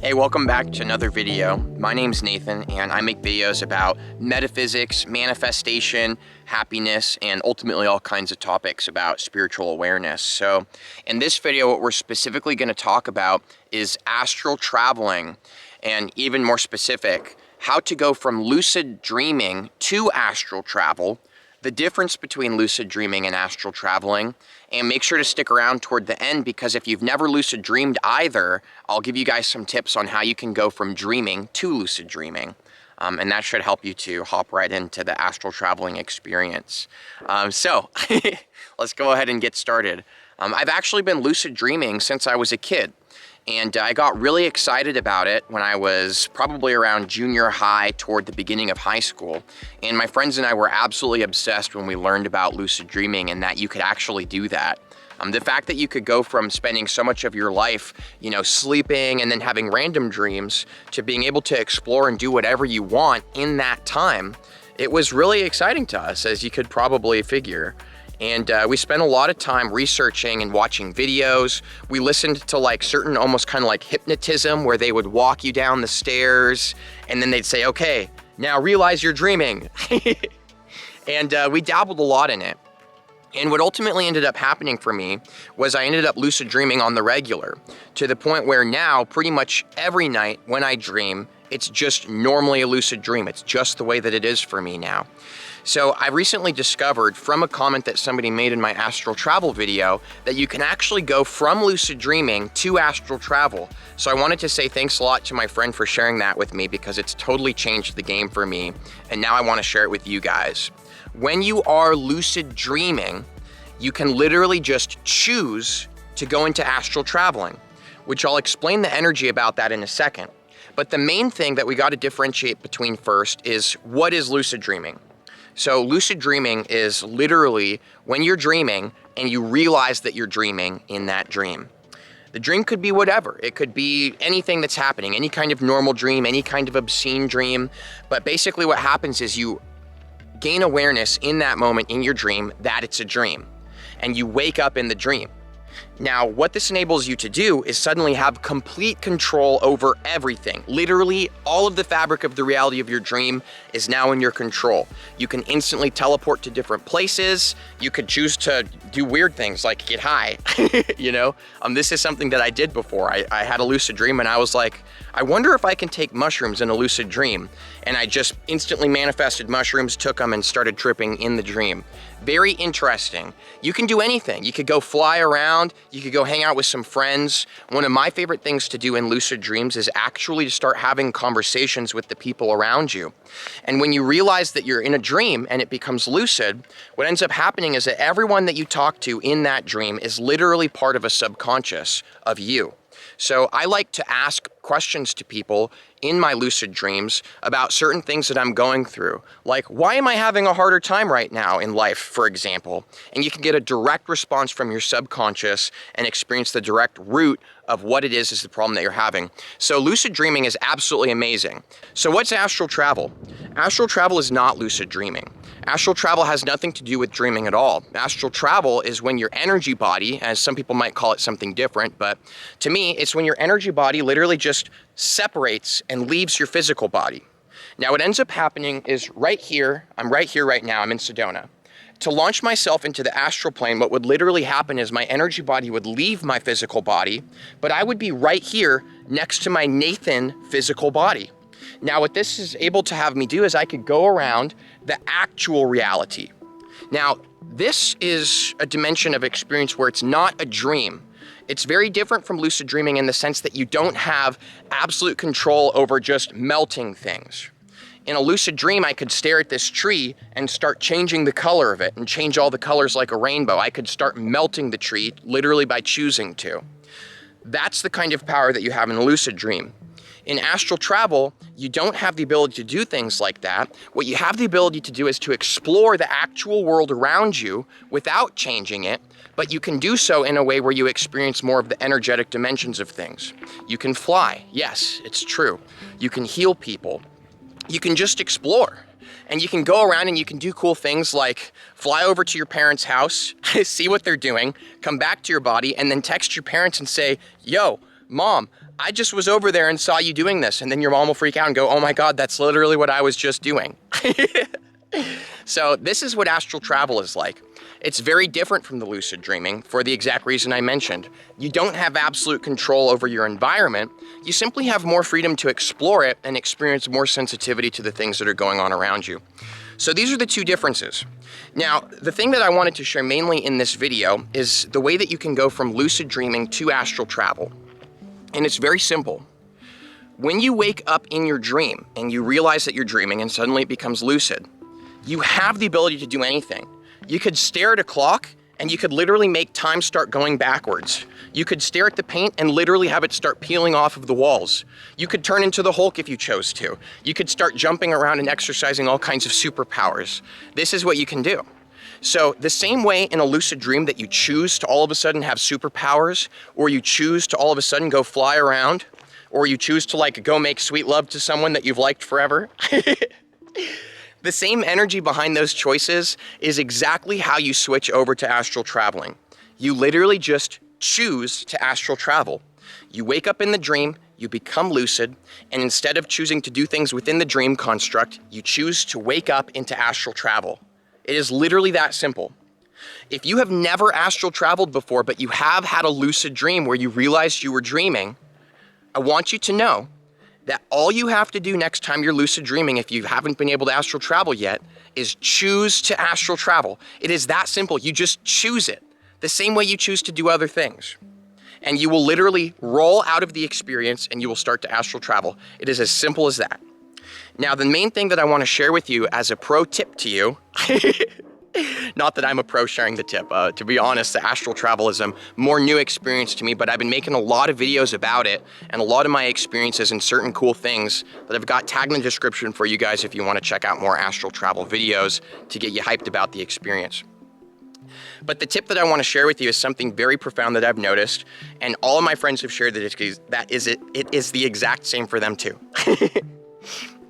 Hey, welcome back to another video. My name's Nathan and I make videos about metaphysics, manifestation, happiness, and ultimately all kinds of topics about spiritual awareness. So in this video, what we're specifically going to talk about is astral traveling, and even more specific, how to go from lucid dreaming to astral travel, the difference between lucid dreaming and astral traveling, and make sure to stick around toward the end because if you've never lucid dreamed either, I'll give you guys some tips on how you can go from dreaming to lucid dreaming. And that should help you to hop right into the astral traveling experience. So let's go ahead and get started. I've actually been lucid dreaming since I was a kid. And I got really excited about it when I was probably around junior high toward the beginning of high school. And my friends and I were absolutely obsessed when we learned about lucid dreaming and that you could actually do that. The fact that you could go from spending so much of your life, sleeping and then having random dreams to being able to explore and do whatever you want in that time, it was really exciting to us, as you could probably figure. And we spent a lot of time researching and watching videos. We listened to certain almost kind of like hypnotism where they would walk you down the stairs and then they'd say, okay, now realize you're dreaming. And we dabbled a lot in it. And what ultimately ended up happening for me was I ended up lucid dreaming on the regular, to the point where now pretty much every night when I dream, it's just normally a lucid dream. It's just the way that it is for me now. So I recently discovered from a comment that somebody made in my astral travel video that you can actually go from lucid dreaming to astral travel. So I wanted to say thanks a lot to my friend for sharing that with me because it's totally changed the game for me. And now I want to share it with you guys. When you are lucid dreaming, you can literally just choose to go into astral traveling, which I'll explain the energy about that in a second. But the main thing that we got to differentiate between first is what is lucid dreaming? So lucid dreaming is literally when you're dreaming and you realize that you're dreaming in that dream. The dream could be whatever. It could be anything that's happening, any kind of normal dream, any kind of obscene dream. But basically what happens is you gain awareness in that moment in your dream that it's a dream, and you wake up in the dream. Now, what this enables you to do is suddenly have complete control over everything. Literally, all of the fabric of the reality of your dream is now in your control. You can instantly teleport to different places. You could choose to do weird things like get high, This is something that I did before. I had a lucid dream and I was like, I wonder if I can take mushrooms in a lucid dream. And I just instantly manifested mushrooms, took them, and started tripping in the dream. Very interesting. You can do anything. You could go fly around. You could go hang out with some friends. One of my favorite things to do in lucid dreams is actually to start having conversations with the people around you. And when you realize that you're in a dream and it becomes lucid, what ends up happening is that everyone that you talk to in that dream is literally part of a subconscious of you. So I like to ask questions to people in my lucid dreams about certain things that I'm going through. Like, why am I having a harder time right now in life, for example? And you can get a direct response from your subconscious and experience the direct root of what it is the problem that you're having. So lucid dreaming is absolutely amazing. So what's astral travel? Astral travel is not lucid dreaming. Astral travel has nothing to do with dreaming at all. Astral travel is when your energy body, as some people might call it something different, but to me, it's when your energy body literally just separates and leaves your physical body. Now, what ends up happening is right here, I'm right here right now, I'm in Sedona. To launch myself into the astral plane, what would literally happen is my energy body would leave my physical body, but I would be right here next to my Nathan physical body. Now, what this is able to have me do is I could go around the actual reality. Now, this is a dimension of experience where it's not a dream. It's very different from lucid dreaming in the sense that you don't have absolute control over just melting things. In a lucid dream, I could stare at this tree and start changing the color of it and change all the colors like a rainbow. I could start melting the tree literally by choosing to. That's the kind of power that you have in a lucid dream. In astral travel, you don't have the ability to do things like that. What you have the ability to do is to explore the actual world around you without changing it, but you can do so in a way where you experience more of the energetic dimensions of things. You can fly. Yes, it's true. You can heal people. You can just explore. And you can go around and you can do cool things like fly over to your parents' house, see what they're doing, come back to your body, and then text your parents and say, yo, Mom, I just was over there and saw you doing this. And then your mom will freak out and go, oh my God, that's literally what I was just doing. So this is what astral travel is like. It's very different from the lucid dreaming for the exact reason I mentioned. You don't have absolute control over your environment. You simply have more freedom to explore it and experience more sensitivity to the things that are going on around you. So these are the two differences. Now, the thing that I wanted to share mainly in this video is the way that you can go from lucid dreaming to astral travel. And it's very simple. When you wake up in your dream and you realize that you're dreaming and suddenly it becomes lucid, you have the ability to do anything. You could stare at a clock and you could literally make time start going backwards. You could stare at the paint and literally have it start peeling off of the walls. You could turn into the Hulk if you chose to. You could start jumping around and exercising all kinds of superpowers. This is what you can do. So the same way in a lucid dream that you choose to all of a sudden have superpowers, or you choose to all of a sudden go fly around, or you choose to like go make sweet love to someone that you've liked forever. The same energy behind those choices is exactly how you switch over to astral traveling. You literally just choose to astral travel. You wake up in the dream, you become lucid, and instead of choosing to do things within the dream construct, you choose to wake up into astral travel. It is literally that simple. If you have never astral traveled before, but you have had a lucid dream where you realized you were dreaming, I want you to know that all you have to do next time you're lucid dreaming, if you haven't been able to astral travel yet, is choose to astral travel. It is that simple. You just choose it, the same way you choose to do other things. And you will literally roll out of the experience and you will start to astral travel. It is as simple as that. Now, the main thing that I want to share with you as a pro tip to you, not that I'm a pro sharing the tip, to be honest, the astral travel is a more new experience to me, but I've been making a lot of videos about it and a lot of my experiences and certain cool things that I've got tagged in the description for you guys if you want to check out more astral travel videos to get you hyped about the experience. But the tip that I want to share with you is something very profound that I've noticed, and all of my friends have shared that it is the exact same for them too.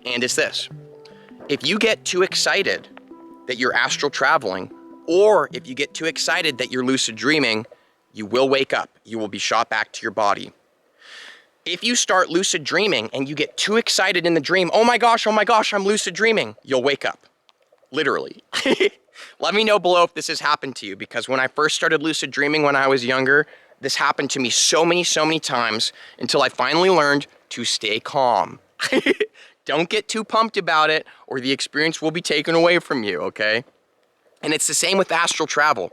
And it's this: if you get too excited that you're astral traveling, or if you get too excited that you're lucid dreaming, you will wake up. You will be shot back to your body. If you start lucid dreaming and you get too excited in the dream, oh my gosh, I'm lucid dreaming, you'll wake up. Literally. Let me know below if this has happened to you, because when I first started lucid dreaming when I was younger, this happened to me so many times until I finally learned to stay calm. Don't get too pumped about it or the experience will be taken away from you, okay? And it's the same with astral travel.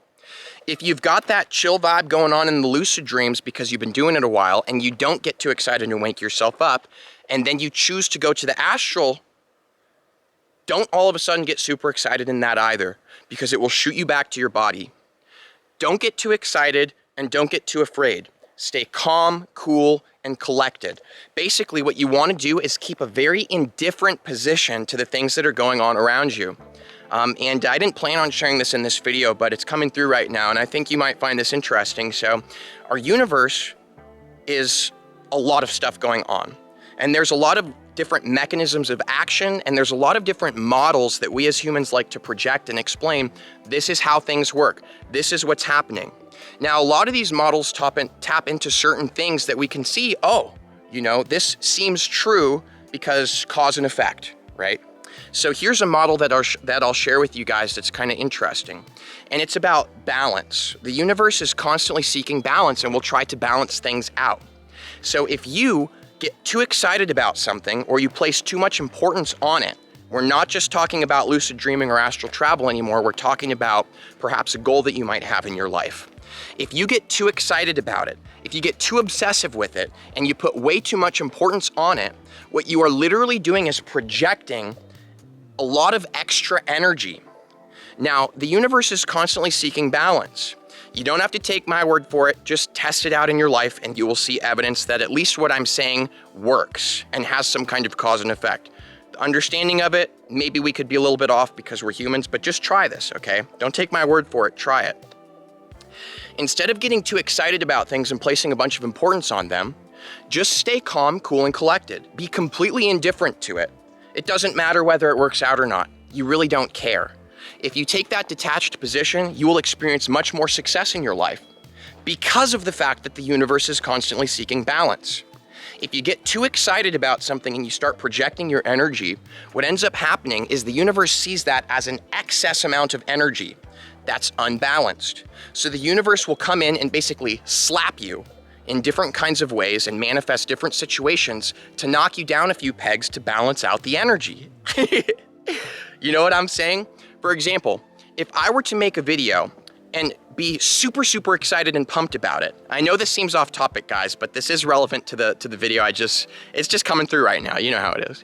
If you've got that chill vibe going on in the lucid dreams because you've been doing it a while and you don't get too excited and wake yourself up, and then you choose to go to the astral, don't all of a sudden get super excited in that either, because it will shoot you back to your body. Don't get too excited and don't get too afraid. Stay calm, cool, and collected. Basically, what you want to do is keep a very indifferent position to the things that are going on around you. And I didn't plan on sharing this in this video, but it's coming through right now, and I think you might find this interesting. So, our universe is a lot of stuff going on, and there's a lot of different mechanisms of action, and there's a lot of different models that we as humans like to project and explain. This is how things work. This is what's happening. Now, a lot of these models tap into certain things that we can see, oh, you know, this seems true because cause and effect, right? So here's a model that I'll share with you guys that's kind of interesting. And it's about balance. The universe is constantly seeking balance and will try to balance things out. So if you get too excited about something or you place too much importance on it, we're not just talking about lucid dreaming or astral travel anymore, we're talking about perhaps a goal that you might have in your life. If you get too excited about it, if you get too obsessive with it, and you put way too much importance on it, what you are literally doing is projecting a lot of extra energy. Now, the universe is constantly seeking balance. You don't have to take my word for it, just test it out in your life and you will see evidence that at least what I'm saying works and has some kind of cause and effect. The understanding of it, maybe we could be a little bit off because we're humans, but just try this, okay? Don't take my word for it, try it. Instead of getting too excited about things and placing a bunch of importance on them, just stay calm, cool, and collected. Be completely indifferent to it. It doesn't matter whether it works out or not. You really don't care. If you take that detached position, you will experience much more success in your life because of the fact that the universe is constantly seeking balance. If you get too excited about something and you start projecting your energy, what ends up happening is the universe sees that as an excess amount of energy that's unbalanced. So the universe will come in and basically slap you in different kinds of ways and manifest different situations to knock you down a few pegs to balance out the energy. You know what I'm saying? For example, if I were to make a video and be super, super excited and pumped about it. I know this seems off topic, guys, but this is relevant to the video. It's just coming through right now. You know how it is.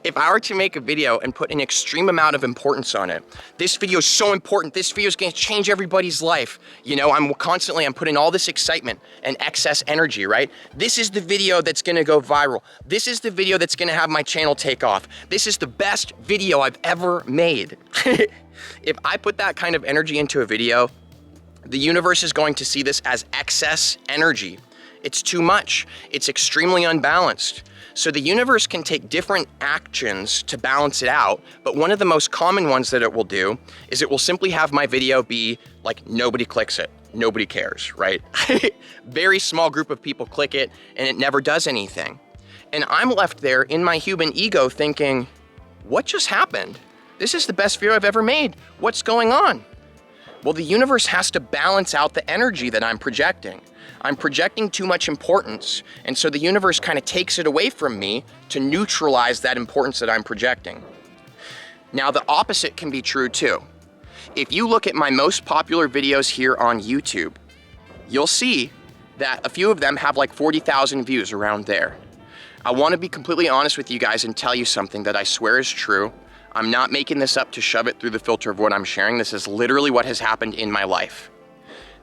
If I were to make a video and put an extreme amount of importance on it, this video is so important, this video is gonna change everybody's life. You know, I'm putting all this excitement and excess energy, right? This is the video that's gonna go viral. This is the video that's gonna have my channel take off. This is the best video I've ever made. If I put that kind of energy into a video, the universe is going to see this as excess energy. It's too much. It's extremely unbalanced. So the universe can take different actions to balance it out, but one of the most common ones that it will do is it will simply have my video be like, nobody clicks it, nobody cares, right? Very small group of people click it and it never does anything. And I'm left there in my human ego thinking, what just happened? This is the best video I've ever made. What's going on? Well, the universe has to balance out the energy that I'm projecting. I'm projecting too much importance, and so the universe kind of takes it away from me to neutralize that importance that I'm projecting. Now, the opposite can be true too. If you look at my most popular videos here on YouTube, you'll see that a few of them have like 40,000 views around there. I want to be completely honest with you guys and tell you something that I swear is true. I'm not making this up to shove it through the filter of what I'm sharing. This is literally what has happened in my life.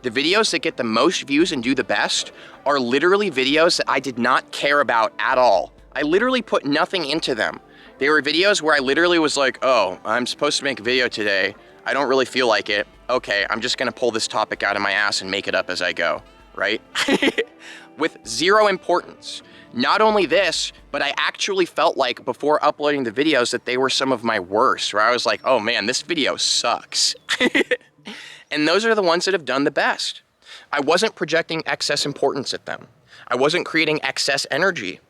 The videos that get the most views and do the best are literally videos that I did not care about at all. I literally put nothing into them. They were videos where I literally was like, oh, I'm supposed to make a video today. I don't really feel like it. Okay, I'm just gonna pull this topic out of my ass and make it up as I go, right? With zero importance. Not only this, but I actually felt like before uploading the videos that they were some of my worst, where I was like, oh man, this video sucks. And those are the ones that have done the best. I wasn't projecting excess importance at them. I wasn't creating excess energy.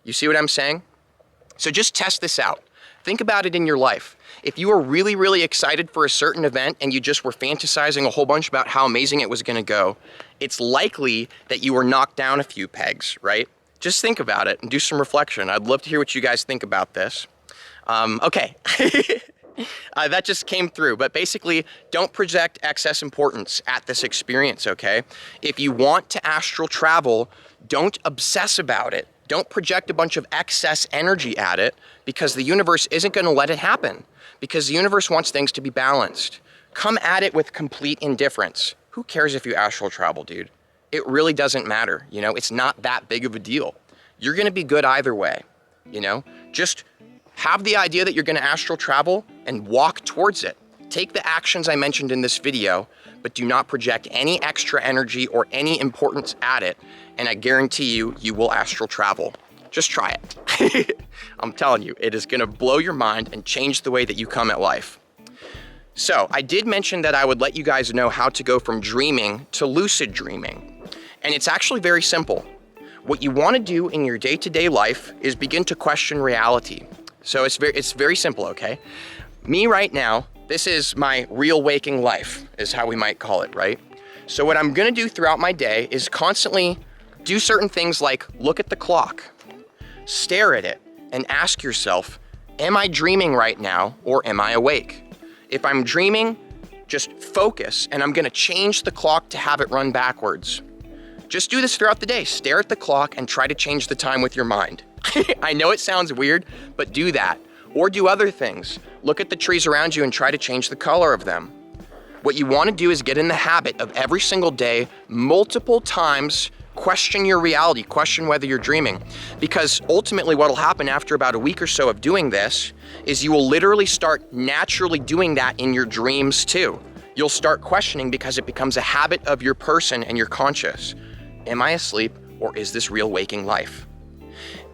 You see what I'm saying? So just test this out. Think about it in your life. If you were really, really excited for a certain event and you just were fantasizing a whole bunch about how amazing it was gonna go, it's likely that you were knocked down a few pegs, right? Just think about it and do some reflection. I'd love to hear what you guys think about this. Okay. That just came through, but basically don't project excess importance at this experience, okay? If you want to astral travel, don't obsess about it. Don't project a bunch of excess energy at it because the universe isn't gonna let it happen because the universe wants things to be balanced. Come at it with complete indifference. Who cares if you astral travel, dude? It really doesn't matter, you know? It's not that big of a deal. You're gonna be good either way, you know? Just have the idea that you're gonna astral travel and walk towards it. Take the actions I mentioned in this video, but do not project any extra energy or any importance at it, and I guarantee you, you will astral travel. Just try it. I'm telling you, it is gonna blow your mind and change the way that you come at life. So, I did mention that I would let you guys know how to go from dreaming to lucid dreaming, and it's actually very simple. What you wanna do in your day-to-day life is begin to question reality. So it's very simple, okay? Me right now, this is my real waking life, is how we might call it, right? So what I'm gonna do throughout my day is constantly do certain things like look at the clock, stare at it, and ask yourself, am I dreaming right now or am I awake? If I'm dreaming, just focus, and I'm gonna change the clock to have it run backwards. Just do this throughout the day. Stare at the clock and try to change the time with your mind. I know it sounds weird, but do that. Or do other things. Look at the trees around you and try to change the color of them. What you want to do is get in the habit of every single day, multiple times, question your reality, question whether you're dreaming. Because ultimately what will happen after about a week or so of doing this is you will literally start naturally doing that in your dreams too. You'll start questioning because it becomes a habit of your person and your conscious. Am I asleep or is this real waking life?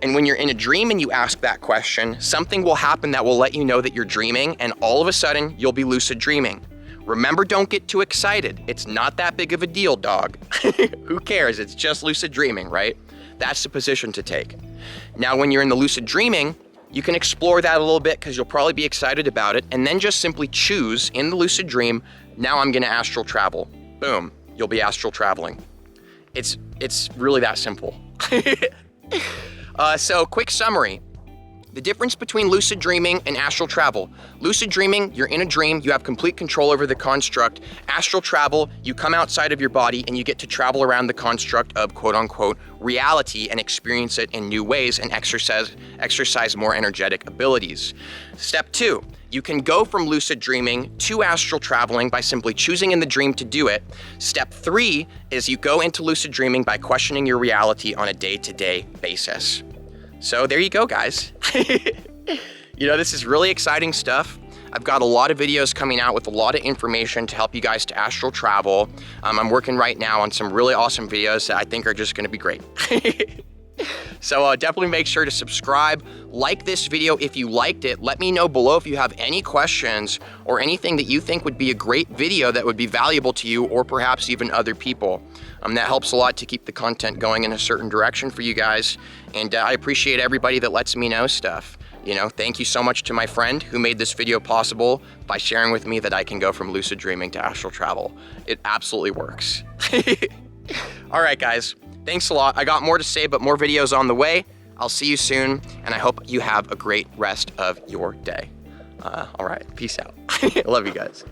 And when you're in a dream and you ask that question, something will happen that will let you know that you're dreaming, and all of a sudden you'll be lucid dreaming. Remember, don't get too excited. It's not that big of a deal, dog. Who cares? It's just lucid dreaming, right? That's the position to take. Now, when you're in the lucid dreaming, you can explore that a little bit because you'll probably be excited about it, and then just simply choose in the lucid dream, now I'm gonna astral travel. Boom, you'll be astral traveling. It's really that simple. So quick summary. The difference between lucid dreaming and astral travel. Lucid dreaming, you're in a dream, you have complete control over the construct. Astral travel, you come outside of your body and you get to travel around the construct of quote unquote reality and experience it in new ways and exercise more energetic abilities. Step 2, you can go from lucid dreaming to astral traveling by simply choosing in the dream to do it. Step 3 is you go into lucid dreaming by questioning your reality on a day-to-day basis. So there you go, guys. You know, this is really exciting stuff. I've got a lot of videos coming out with a lot of information to help you guys to astral travel. I'm working right now on some really awesome videos that I think are just gonna be great. So definitely make sure to subscribe, like this video if you liked it. Let me know below if you have any questions or anything that you think would be a great video that would be valuable to you or perhaps even other people. That helps a lot to keep the content going in a certain direction for you guys. And I appreciate everybody that lets me know stuff. You know, thank you so much to my friend who made this video possible by sharing with me that I can go from lucid dreaming to astral travel. It absolutely works. All right, guys. Thanks a lot. I got more to say, but more videos on the way. I'll see you soon, and I hope you have a great rest of your day. All right, peace out. Love you guys.